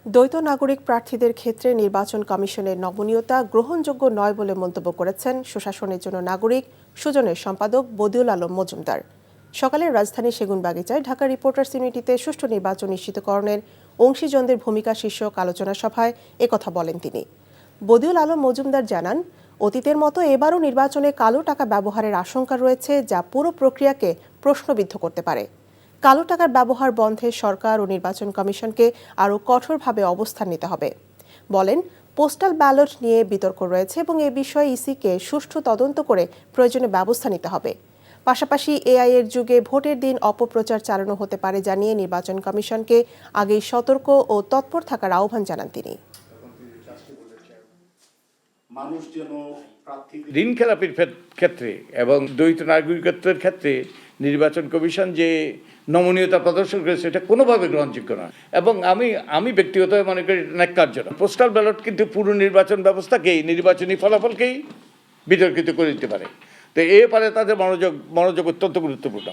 দ্বৈত নাগরিক প্রার্থীদের ক্ষেত্রে নির্বাচন কমিশনের নমনীয়তা গ্রহণযোগ্য নয় বলে মন্তব্য করেছেন সুশাসনের জন্য নাগরিক সুজনের সম্পাদক বদিউল আলম মজুমদার। সকালে রাজধানীর সেগুনবাগিচায় ঢাকা রিপোর্টার্স ইউনিটিতে সুষ্ঠু নির্বাচন নিশ্চিতকরণের অংশীজনদের ভূমিকা শীর্ষক আলোচনা সভায় একথা বলেন তিনি। বদিউল আলম মজুমদার জানান, অতীতের মতো এবারও নির্বাচনে কালো টাকা ব্যবহারের আশঙ্কা রয়েছে, যা পুরো প্রক্রিয়াকে প্রশ্নবিদ্ধ করতে পারে। কালো টাকার ব্যবহার বন্ধে সরকার ও নির্বাচন কমিশনকে আরও কঠোরভাবে অবস্থান নিতে হবে। বলেন, পোস্টাল ব্যালট নিয়ে বিতর্ক রয়েছে এবং এ বিষয়ে ইসিকে সুষ্ঠু তদন্ত করে প্রয়োজনে ব্যবস্থা নিতে হবে। পাশাপাশি এআই এর যুগে ভোটের দিন অপপ্রচার চালানো হতে পারে জানিয়ে নির্বাচন কমিশনকে আগেই সতর্ক ও তৎপর থাকার আহ্বান জানান তিনি। ঋণ খেলাপির ক্ষেত্রে এবং দ্বৈত নাগরিকত্বের ক্ষেত্রে নির্বাচন কমিশন যে নমনীয়তা প্রদর্শন করেছে এটা কোনোভাবে গ্রহণযোগ্য নয় এবং আমি ব্যক্তিগতভাবে মনে করি ন্যাক্কারজনক। পোস্টাল ব্যালট কিন্তু পুরো নির্বাচন ব্যবস্থাকেই, নির্বাচনী ফলাফলকেই বিতর্কিত করে দিতে পারে। তো এ ব্যাপারে তাদের মনোযোগ অত্যন্ত গুরুত্বপূর্ণ।